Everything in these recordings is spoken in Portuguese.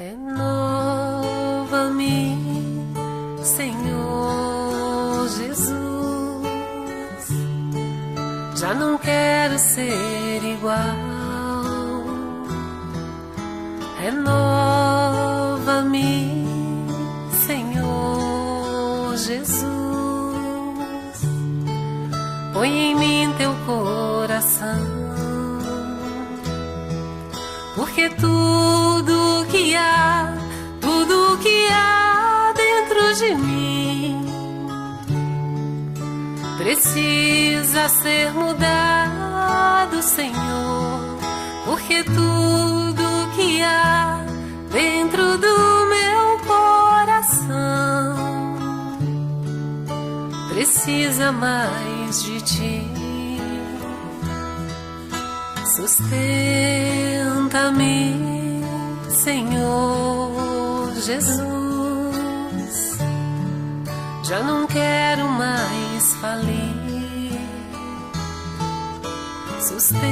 Renova-me, Senhor Jesus. Já não quero ser igual. Renova-me, Senhor Jesus. Põe em mim teu coração, porque tudo que há dentro de mim precisa ser mudado, Senhor, porque tudo que há dentro do meu coração precisa mais de ti. Sustenta-me, Senhor Jesus. Já não quero mais falir. Sustenta-me,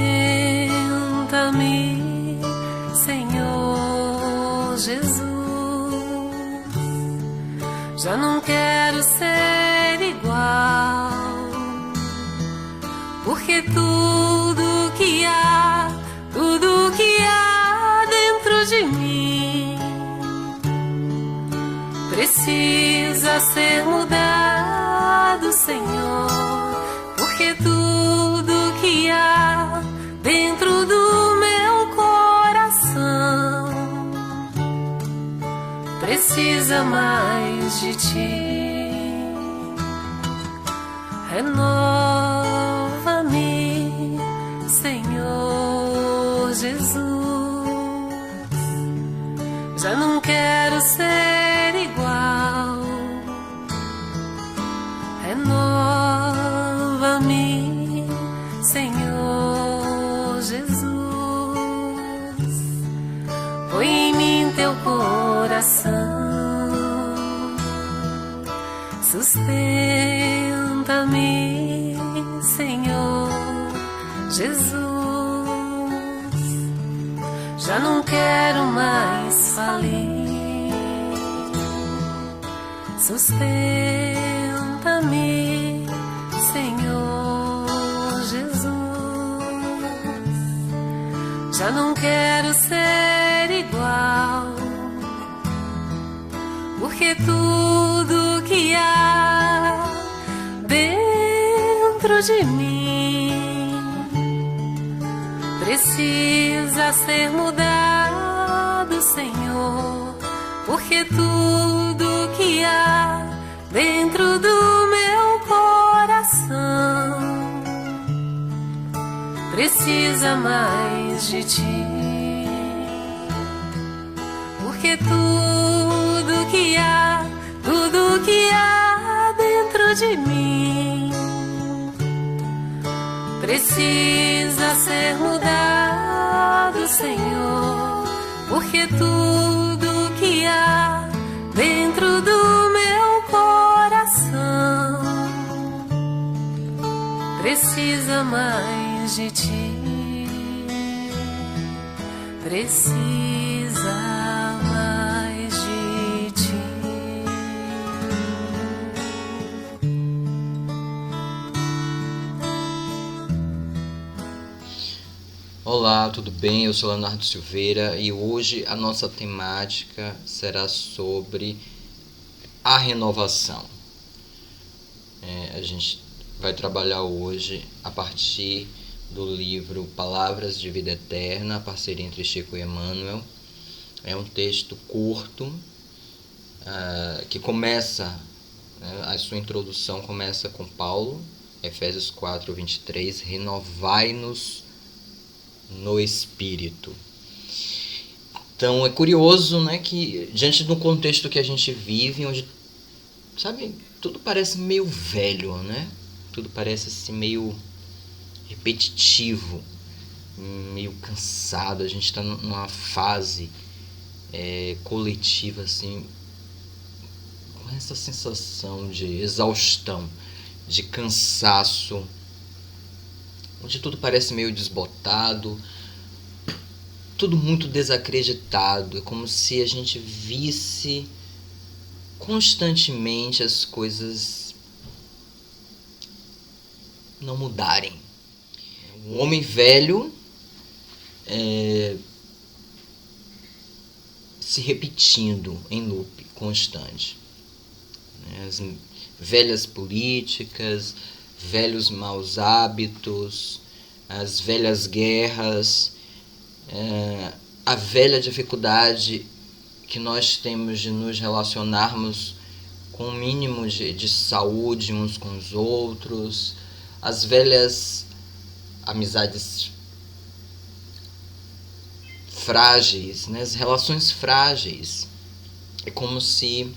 Senhor Jesus. Já não quero ser igual, porque tudo que há dentro de mim precisa ser mudado, Senhor, porque tudo que há dentro do meu coração precisa mais de ti. Renova-me, Senhor Jesus. Já não quero ser igual. Renova-me, Senhor Jesus. Põe em mim teu coração. Sustenta-me, Senhor Jesus. Já não quero mais falir. Sustenta-me, Senhor Jesus. Já não quero ser igual, porque tudo que há dentro de mim precisa ser mudado, Senhor, porque tudo que há dentro do meu coração precisa mais de ti, porque tudo que há dentro de mim precisa ser mudado, Senhor, porque tudo que há dentro do meu coração precisa mais de ti, precisa mais de ti. Olá, tudo bem? Eu sou Leonardo Silveira e hoje a nossa temática será sobre a renovação. A gente vai trabalhar hoje a partir do livro Palavras de Vida Eterna, a parceria entre Chico e Emmanuel. É um texto curto que começa, a sua introdução começa com Paulo, Efésios 4:23, renovai-nos no Espírito. Então é curioso, que diante do contexto que a gente vive, onde, tudo parece meio velho, tudo parece assim meio repetitivo, meio cansado. A gente está numa fase coletiva, assim, com essa sensação de exaustão, de cansaço, onde tudo parece meio desbotado, tudo muito desacreditado. É como se a gente visse constantemente as coisas não mudarem. O homem velho se repetindo em loop constante. As velhas políticas, velhos maus hábitos, as velhas guerras, a velha dificuldade que nós temos de nos relacionarmos com o mínimo de saúde uns com os outros, as velhas amizades frágeis, né? As relações frágeis. É como se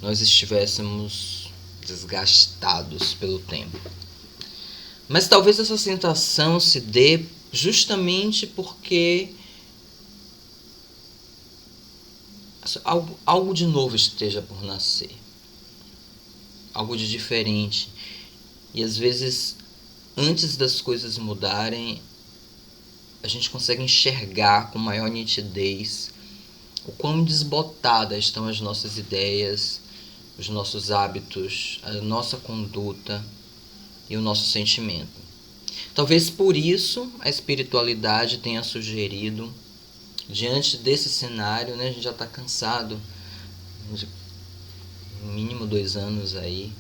nós estivéssemos desgastados pelo tempo. Mas talvez essa sensação se dê justamente porque algo de novo esteja por nascer. Algo de diferente. E às vezes, antes das coisas mudarem, a gente consegue enxergar com maior nitidez o quão desbotadas estão as nossas ideias, os nossos hábitos, a nossa conduta e o nosso sentimento. Talvez por isso a espiritualidade tenha sugerido, diante desse cenário, né, a gente já está cansado, de no mínimo 2 anos aí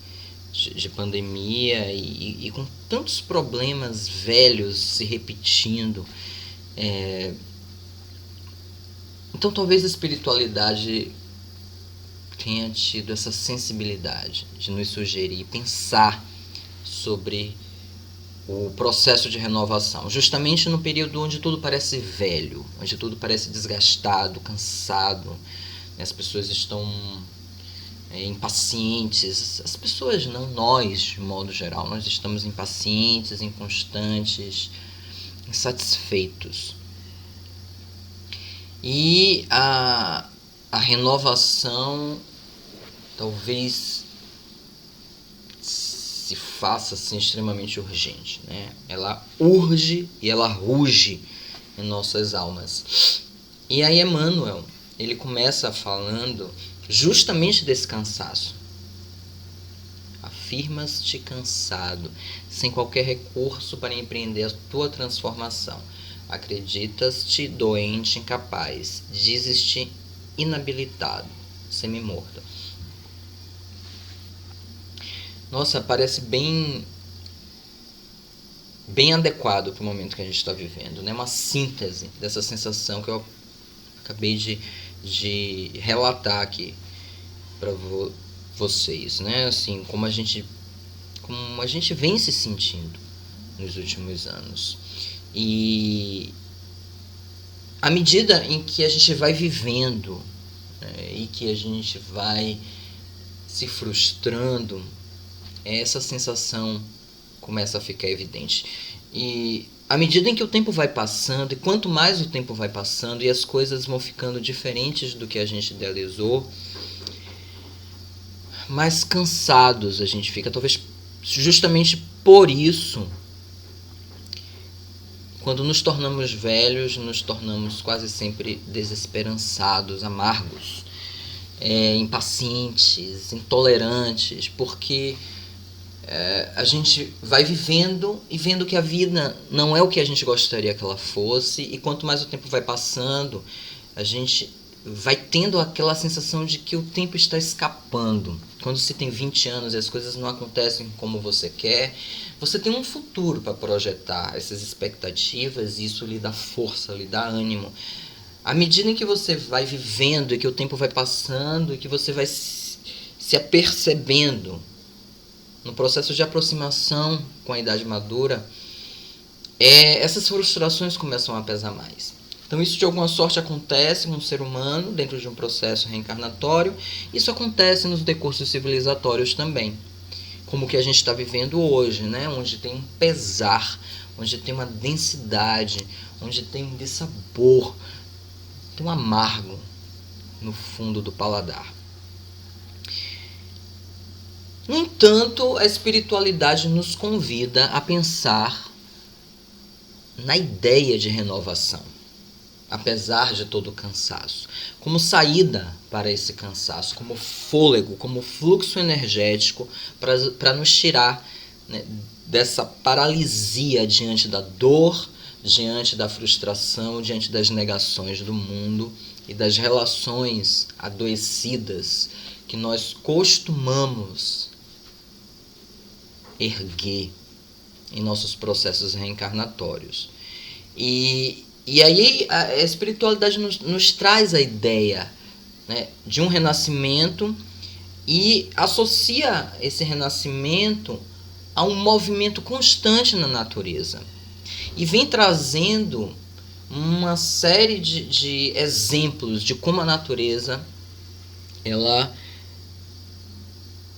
de pandemia e com tantos problemas velhos se repetindo. Então talvez a espiritualidade tenha tido essa sensibilidade de nos sugerir pensar sobre o processo de renovação, justamente no período onde tudo parece velho, onde tudo parece desgastado, cansado, as pessoas estão impacientes. As pessoas não, nós de modo geral, nós estamos impacientes, inconstantes, insatisfeitos. E a renovação talvez se faça assim extremamente urgente, né? Ela urge e ela ruge em nossas almas. E aí Emmanuel, ele começa falando justamente desse cansaço. Afirmas-te cansado, sem qualquer recurso para empreender a tua transformação. Acreditas-te doente, incapaz, dizes-te inabilitado, semi-morto. Nossa, parece bem adequado para o momento que a gente está vivendo, né? Uma síntese dessa sensação que eu acabei de relatar aqui para vocês, né? Assim, como a gente vem se sentindo nos últimos anos. E à medida em que a gente vai vivendo, né, e que a gente vai se frustrando, essa sensação começa a ficar evidente. E à medida em que o tempo vai passando, e quanto mais o tempo vai passando e as coisas vão ficando diferentes do que a gente idealizou, mais cansados a gente fica. Talvez justamente por isso, quando nos tornamos velhos, nos tornamos quase sempre desesperançados, amargos, impacientes, intolerantes, porque a gente vai vivendo e vendo que a vida não é o que a gente gostaria que ela fosse, e quanto mais o tempo vai passando, a gente vai tendo aquela sensação de que o tempo está escapando. Quando você tem 20 anos e as coisas não acontecem como você quer, você tem um futuro para projetar essas expectativas, e isso lhe dá força, lhe dá ânimo. À medida em que você vai vivendo e que o tempo vai passando e que você vai se apercebendo no processo de aproximação com a idade madura, essas frustrações começam a pesar mais. Então isso de alguma sorte acontece com um ser humano dentro de um processo reencarnatório. Isso acontece nos decursos civilizatórios também, como o que a gente está vivendo hoje, né? Onde tem um pesar, onde tem uma densidade, onde tem um dissabor, tem um amargo no fundo do paladar. No entanto, a espiritualidade nos convida a pensar na ideia de renovação, apesar de todo o cansaço, como saída para esse cansaço, como fôlego, como fluxo energético para nos tirar, né, dessa paralisia diante da dor, diante da frustração, diante das negações do mundo e das relações adoecidas que nós costumamos erguer em nossos processos reencarnatórios. E aí a espiritualidade nos traz a ideia, né, de um renascimento e associa esse renascimento a um movimento constante na natureza. E vem trazendo uma série de exemplos de como a natureza ela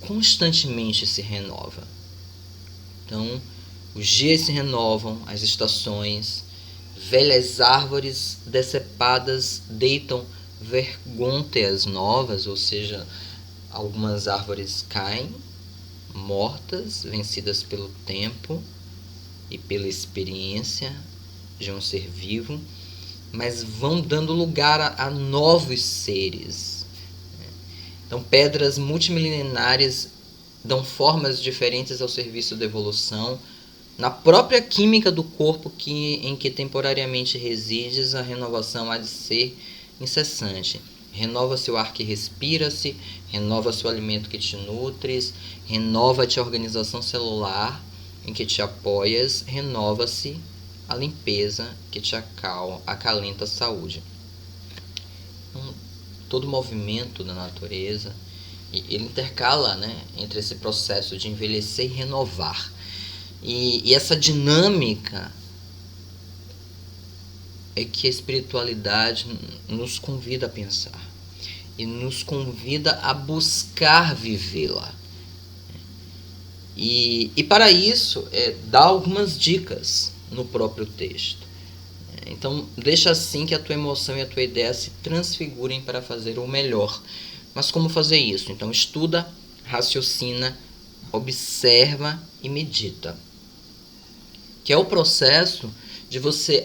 constantemente se renova. Então, os dias se renovam, as estações, velhas árvores decepadas deitam vergônteas novas, ou seja, algumas árvores caem, mortas, vencidas pelo tempo e pela experiência de um ser vivo, mas vão dando lugar a novos seres. Então, pedras multimilenares dão formas diferentes ao serviço da evolução. Na própria química do corpo em que temporariamente resides, a renovação há de ser incessante. Renova-se o ar que respira-se, renova-se o alimento que te nutres, renova-te a organização celular em que te apoias, renova-se a limpeza que te acalenta a saúde. Então, todo movimento da natureza, ele intercala, né, entre esse processo de envelhecer e renovar. E essa dinâmica é que a espiritualidade nos convida a pensar e nos convida a buscar vivê-la. E para isso, dá algumas dicas no próprio texto. Então, deixa assim que a tua emoção e a tua ideia se transfigurem para fazer o melhor. Mas como fazer isso? Então, estuda, raciocina, observa e medita. Que é o processo de você,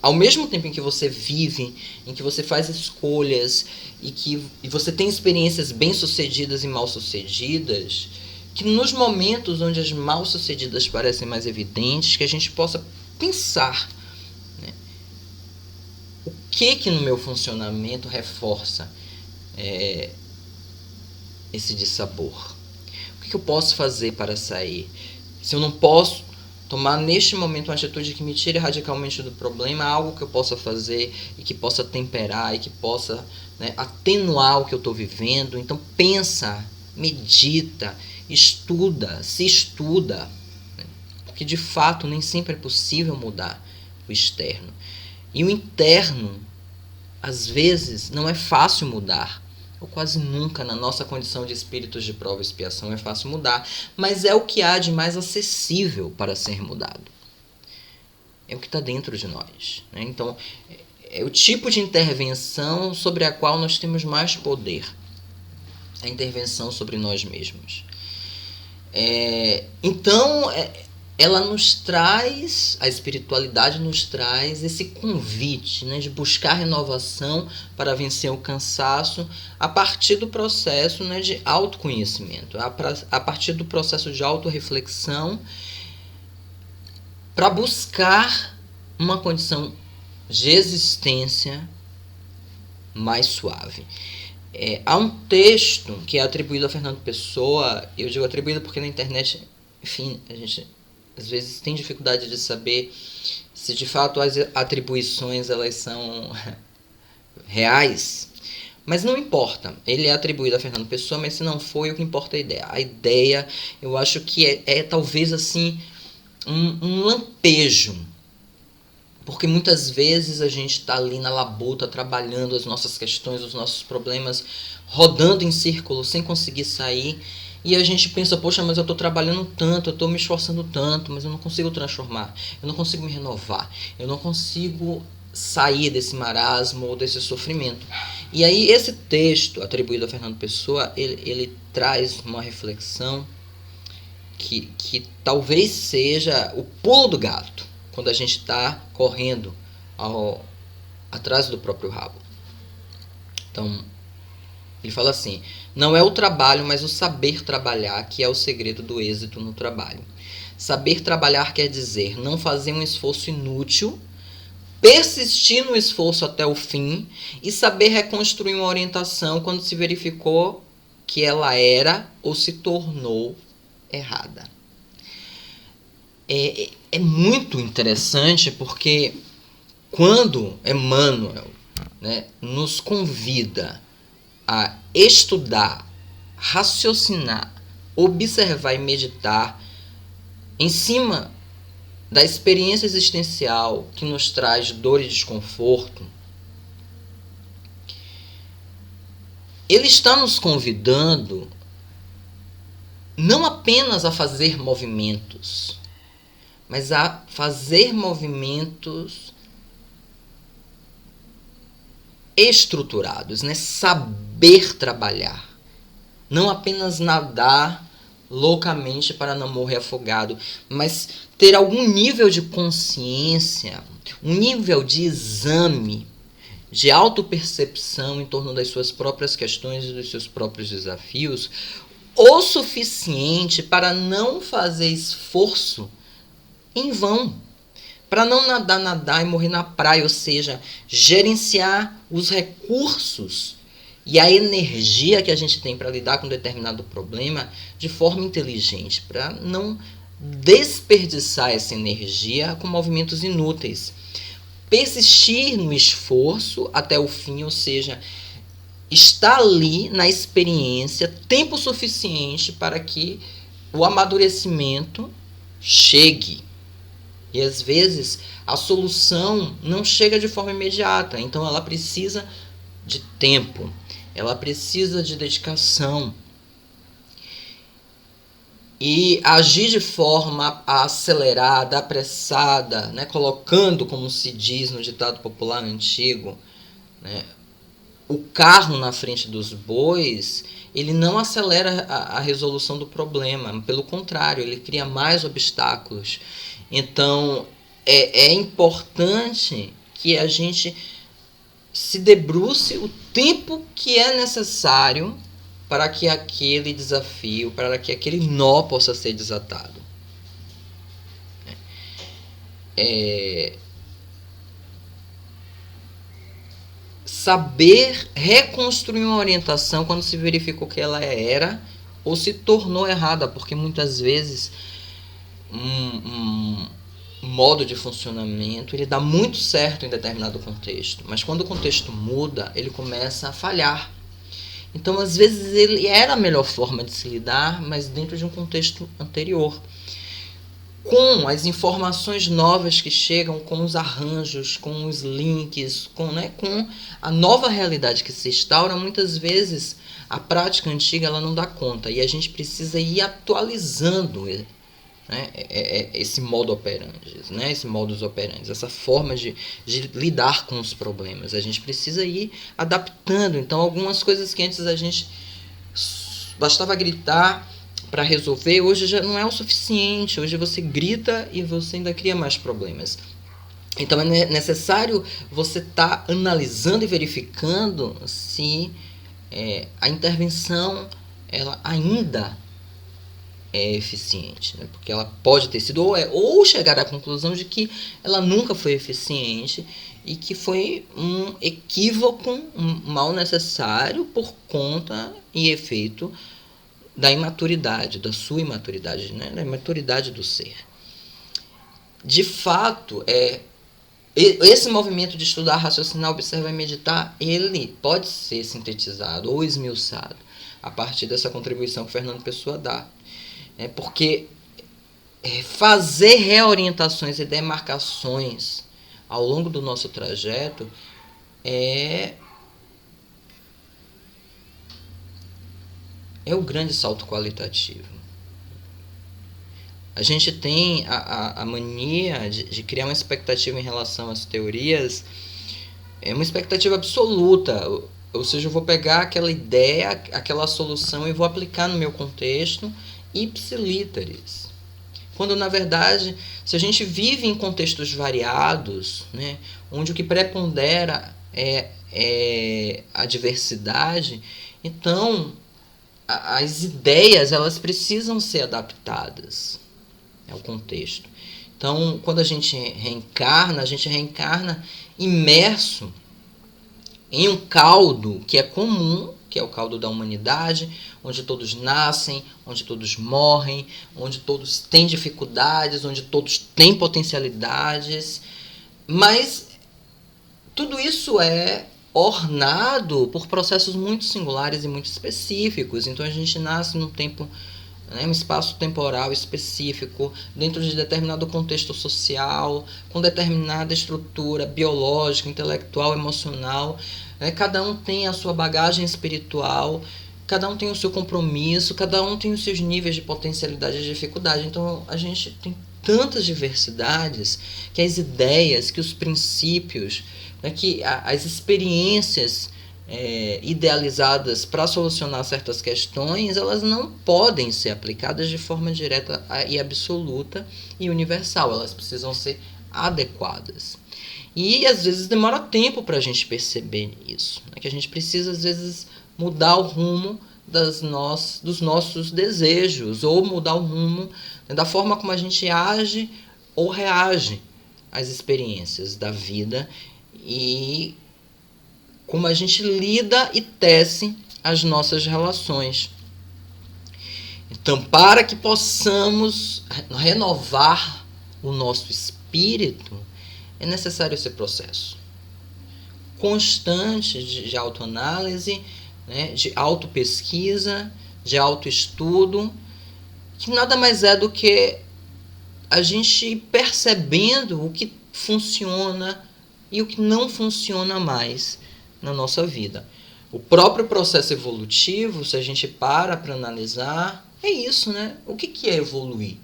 ao mesmo tempo em que você vive, em que você faz escolhas e você tem experiências bem-sucedidas e mal-sucedidas, que nos momentos onde as mal-sucedidas parecem mais evidentes, que a gente possa pensar, né, o que no meu funcionamento reforça esse dissabor. O que eu posso fazer para sair? Se eu não posso tomar neste momento uma atitude que me tire radicalmente do problema, algo que eu possa fazer e que possa temperar e que possa, né, atenuar o que eu estou vivendo. Então pensa, medita, estuda, se estuda, né, porque de fato nem sempre é possível mudar o externo. E o interno, às vezes, não é fácil mudar. Ou quase nunca na nossa condição de espíritos de prova e expiação é fácil mudar, mas é o que há de mais acessível para ser mudado. É o que está dentro de nós, né? Então, é o tipo de intervenção sobre a qual nós temos mais poder. A intervenção sobre nós mesmos. Então, ela nos traz, a espiritualidade nos traz esse convite, né, de buscar renovação para vencer o cansaço a partir do processo, né, de autoconhecimento, a partir do processo de autorreflexão, para buscar uma condição de existência mais suave. Há um texto que é atribuído a Fernando Pessoa, eu digo atribuído porque na internet, enfim, a gente às vezes tem dificuldade de saber se de fato as atribuições elas são reais, mas não importa. Ele é atribuído a Fernando Pessoa, mas se não foi, o que importa é a ideia. A ideia, eu acho que é talvez assim um lampejo, porque muitas vezes a gente está ali na labuta, trabalhando as nossas questões, os nossos problemas, rodando em círculo sem conseguir sair. E a gente pensa, poxa, mas eu estou trabalhando tanto, eu estou me esforçando tanto, mas eu não consigo transformar, eu não consigo me renovar, eu não consigo sair desse marasmo ou desse sofrimento. E aí esse texto, atribuído a Fernando Pessoa, ele traz uma reflexão que talvez seja o pulo do gato quando a gente está correndo atrás do próprio rabo. Então, ele fala assim: não é o trabalho, mas o saber trabalhar que é o segredo do êxito no trabalho. Saber trabalhar quer dizer não fazer um esforço inútil, persistir no esforço até o fim e saber reconstruir uma orientação quando se verificou que ela era ou se tornou errada. É muito interessante porque quando Emmanuel, né, nos convida a estudar, raciocinar, observar e meditar em cima da experiência existencial que nos traz dor e desconforto, ele está nos convidando não apenas a fazer movimentos, mas a fazer movimentos estruturados, né? Saber trabalhar. Não apenas nadar loucamente para não morrer afogado, mas ter algum nível de consciência, um nível de exame, de autopercepção em torno das suas próprias questões e dos seus próprios desafios, o suficiente para não fazer esforço em vão, para não nadar e morrer na praia, ou seja, gerenciar os recursos e a energia que a gente tem para lidar com determinado problema de forma inteligente, para não desperdiçar essa energia com movimentos inúteis. Persistir no esforço até o fim, ou seja, estar ali na experiência tempo suficiente para que o amadurecimento chegue. E às vezes a solução não chega de forma imediata, então ela precisa de tempo, ela precisa de dedicação. E agir de forma acelerada, apressada, né, colocando, como se diz no ditado popular antigo, né, o carro na frente dos bois, ele não acelera a resolução do problema, pelo contrário, ele cria mais obstáculos. Então, é importante que a gente se debruce o tempo que é necessário para que aquele desafio, para que aquele nó possa ser desatado. Saber reconstruir uma orientação quando se verificou que ela era ou se tornou errada, porque muitas vezes um modo de funcionamento ele dá muito certo em determinado contexto, mas quando o contexto muda, ele começa a falhar. Então, às vezes, ele era a melhor forma de se lidar, mas dentro de um contexto anterior. Com as informações novas que chegam, com os arranjos, com os links, com a nova realidade que se instaura, muitas vezes a prática antiga ela não dá conta. E a gente precisa ir atualizando, né, esse modo operandi, né, esse modus operandi, essa forma de lidar com os problemas. A gente precisa ir adaptando. Então, algumas coisas que antes a gente bastava gritar para resolver, hoje já não é o suficiente. Hoje você grita e você ainda cria mais problemas. Então, é necessário você estar analisando e verificando se a intervenção ela ainda é eficiente, né? Porque ela pode ter sido ou chegar à conclusão de que ela nunca foi eficiente e que foi um equívoco, um mal necessário por conta e efeito da imaturidade, da sua imaturidade, né? Da imaturidade do ser. De fato, esse movimento de estudar, raciocinar, observar e meditar, ele pode ser sintetizado ou esmiuçado a partir dessa contribuição que o Fernando Pessoa dá. Porque fazer reorientações e demarcações ao longo do nosso trajeto é o grande salto qualitativo. A gente tem a mania de criar uma expectativa em relação às teorias, uma expectativa absoluta. Ou seja, eu vou pegar aquela ideia, aquela solução e vou aplicar no meu contexto ipsilíteris. Quando, na verdade, se a gente vive em contextos variados, né, onde o que prepondera é a diversidade, então as ideias elas precisam ser adaptadas ao contexto. Então, quando a gente reencarna imerso em um caldo que é comum, que é o caldo da humanidade, onde todos nascem, onde todos morrem, onde todos têm dificuldades, onde todos têm potencialidades, mas tudo isso é ornado por processos muito singulares e muito específicos. Então a gente nasce num tempo, um espaço temporal específico, dentro de determinado contexto social, com determinada estrutura biológica, intelectual, emocional. Cada um tem a sua bagagem espiritual, cada um tem o seu compromisso, cada um tem os seus níveis de potencialidade e dificuldade. Então a gente tem tantas diversidades que as ideias, que os princípios, que as experiências idealizadas para solucionar certas questões, elas não podem ser aplicadas de forma direta e absoluta e universal. Elas precisam ser adequadas. E às vezes demora tempo para a gente perceber isso. Que a gente precisa, às vezes, mudar o rumo dos nossos desejos, ou mudar o rumo da forma como a gente age ou reage às experiências da vida e como a gente lida e tece as nossas relações. Então, para que possamos renovar o nosso espírito, é necessário esse processo constante de autoanálise, de autopesquisa, de autoestudo, que nada mais é do que a gente percebendo o que funciona e o que não funciona mais na nossa vida. O próprio processo evolutivo, se a gente para analisar, é isso, né? O que é evoluir?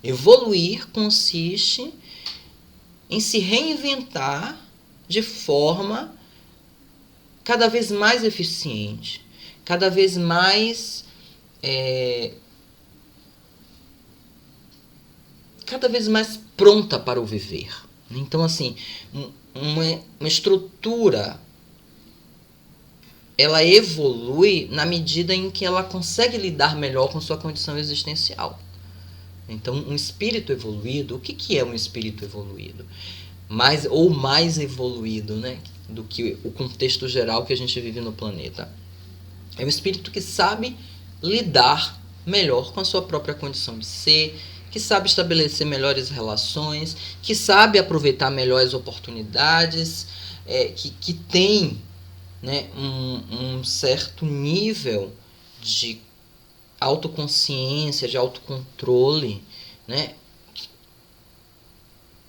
Evoluir consiste em se reinventar de forma cada vez mais eficiente, cada vez mais pronta para o viver. Então, assim, uma estrutura, ela evolui na medida em que ela consegue lidar melhor com sua condição existencial. Então, um espírito evoluído, o que é um espírito evoluído? Mais evoluído, né, do que o contexto geral que a gente vive no planeta. É um espírito que sabe lidar melhor com a sua própria condição de ser, que sabe estabelecer melhores relações, que sabe aproveitar melhor as oportunidades, que tem, né, um certo nível de autoconsciência, de autocontrole, né,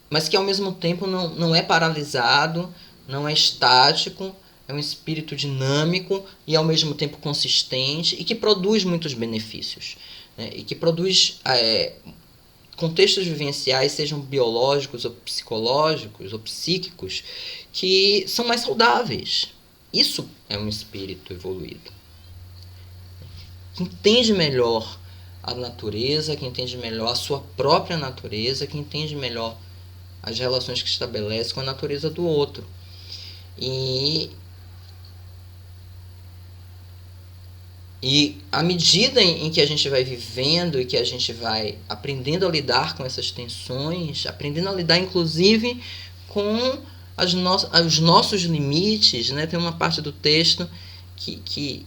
mas que ao mesmo tempo não é paralisado, não é estático, é um espírito dinâmico e ao mesmo tempo consistente e que produz muitos benefícios, né, e que produz contextos vivenciais, sejam biológicos ou psicológicos ou psíquicos, que são mais saudáveis. Isso é um espírito evoluído. Que entende melhor a natureza, que entende melhor a sua própria natureza, que entende melhor as relações que estabelece com a natureza do outro. E à medida em que a gente vai vivendo e que a gente vai aprendendo a lidar com essas tensões, aprendendo a lidar inclusive com os nossos limites, né? Tem uma parte do texto que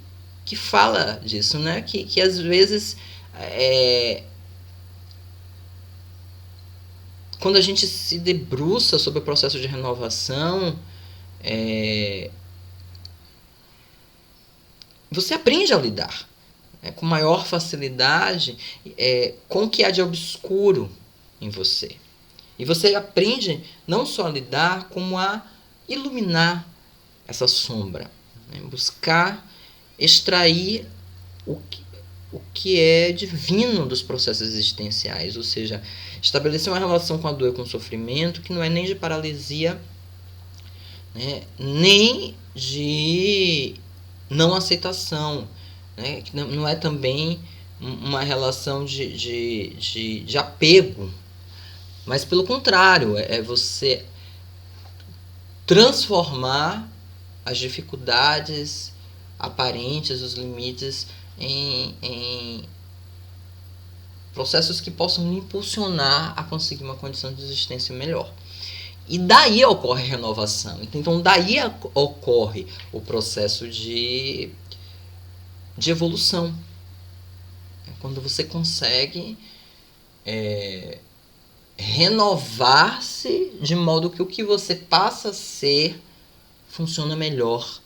fala disso, né? Que às vezes quando a gente se debruça sobre o processo de renovação, você aprende a lidar com maior facilidade com o que há de obscuro em você. E você aprende não só a lidar, como a iluminar essa sombra, né? Buscar extrair o que é divino dos processos existenciais, ou seja, estabelecer uma relação com a dor e com o sofrimento que não é nem de paralisia, né, nem de não aceitação, né, que não é também uma relação de apego, mas pelo contrário, é você transformar as dificuldades aparentes, os limites, em processos que possam me impulsionar a conseguir uma condição de existência melhor. E daí ocorre a renovação. Então daí ocorre o processo de evolução. É quando você consegue renovar-se de modo que o que você passa a ser funciona melhor.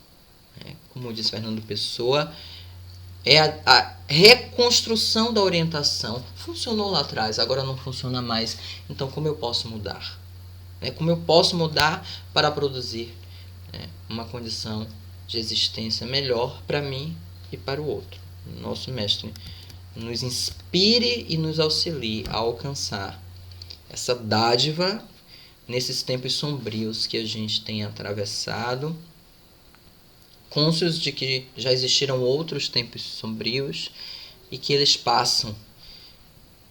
Como diz Fernando Pessoa, é a reconstrução da orientação. Funcionou lá atrás, agora não funciona mais. Então como eu posso mudar? Como eu posso mudar para produzir uma condição de existência melhor para mim e para o outro. Nosso Mestre nos inspire e nos auxilie a alcançar essa dádiva nesses tempos sombrios que a gente tem atravessado, cônscios de que já existiram outros tempos sombrios e que eles passam,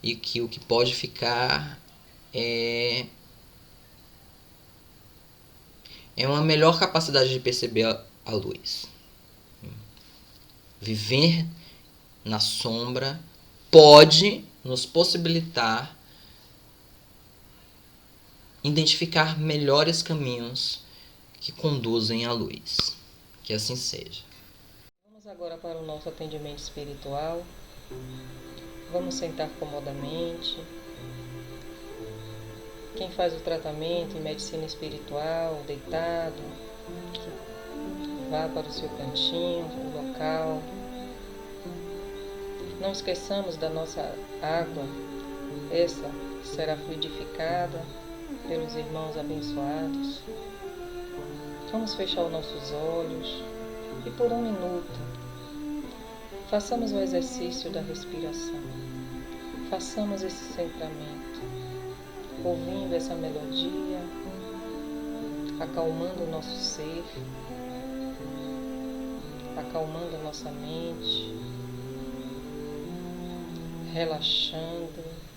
e que o que pode ficar é uma melhor capacidade de perceber a luz. Viver na sombra pode nos possibilitar identificar melhores caminhos que conduzem à luz. Que assim seja. Vamos agora para o nosso atendimento espiritual. Vamos sentar comodamente. Quem faz o tratamento em medicina espiritual, deitado, vá para o seu cantinho, o local. Não esqueçamos da nossa água. Essa será fluidificada pelos irmãos abençoados. Vamos fechar os nossos olhos e por um minuto façamos o exercício da respiração. Façamos esse centramento, ouvindo essa melodia, acalmando o nosso ser, acalmando a nossa mente, relaxando.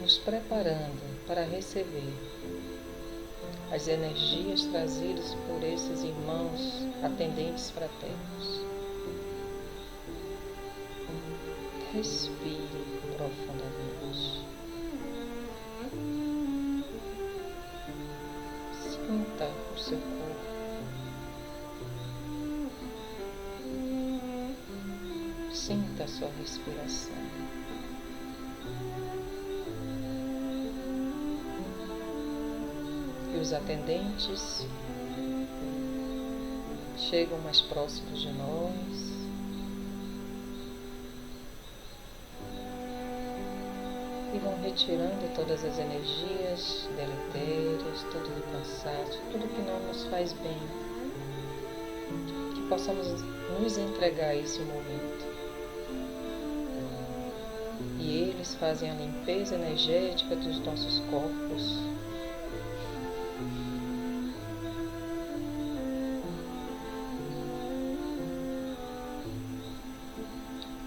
Nos preparando para receber as energias trazidas por esses irmãos atendentes fraternos. Respire profundamente. Sinta o seu corpo. Sinta a sua respiração. E os atendentes chegam mais próximos de nós. E vão retirando todas as energias deletérias, todo o cansaço, tudo que não nos faz bem. Que possamos nos entregar a esse momento. E eles fazem a limpeza energética dos nossos corpos.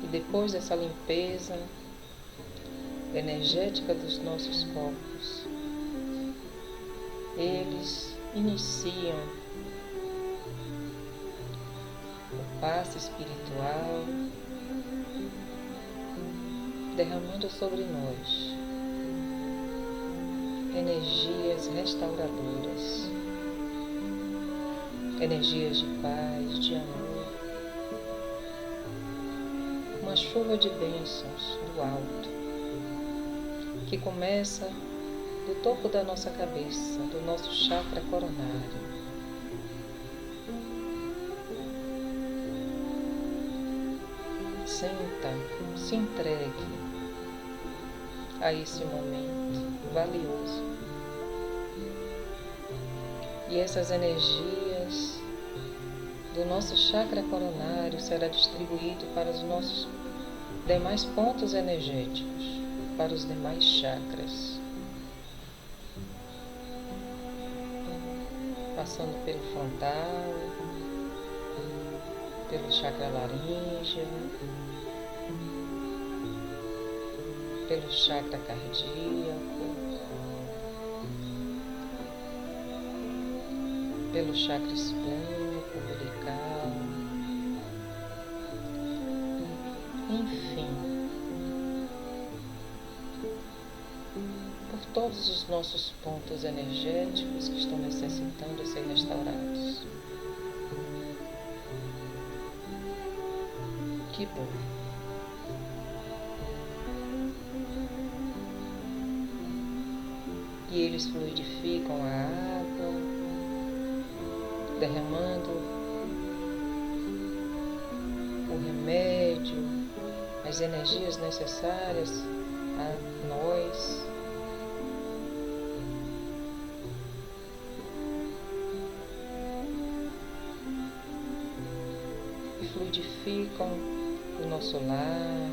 E depois dessa limpeza energética dos nossos corpos, eles iniciam o passe espiritual, derramando sobre nós energias restauradoras, energias de paz, de amor, uma chuva de bênçãos do alto, que começa do topo da nossa cabeça, do nosso chakra coronário. Sinta, se entregue a esse momento valioso. E essas energias do nosso chakra coronário será distribuído para os nossos demais pontos energéticos, para os demais chakras, passando pelo frontal, pelo chakra laríngeo, pelo chakra cardíaco, pelo chakra esplênico, umbilical, enfim, por todos os nossos pontos energéticos que estão necessitando ser restaurados. Que bom! E eles fluidificam a água, derramando o remédio, as energias necessárias a nós. E fluidificam o nosso lar,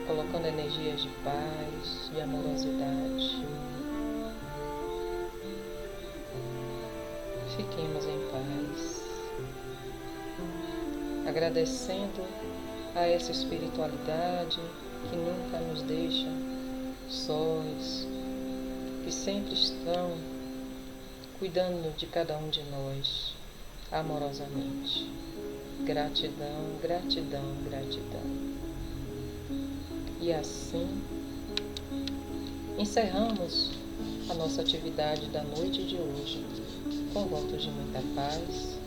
colocando energias de paz, de amorosidade. Fiquemos em paz, agradecendo a essa espiritualidade que nunca nos deixa sós, que sempre estão cuidando de cada um de nós amorosamente. Gratidão, gratidão, gratidão. E assim encerramos a nossa atividade da noite de hoje com votos de muita paz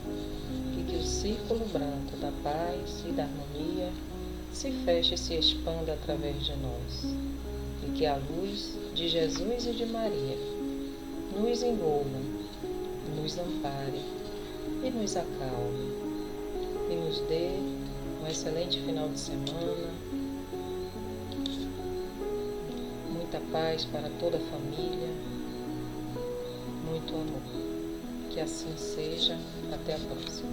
e que o círculo branco da paz e da harmonia se feche e se expanda através de nós e que a luz de Jesus e de Maria nos envolva, nos ampare e nos acalme e nos dê um excelente final de semana, muita paz para toda a família, muito amor. Que assim seja. Até a próxima.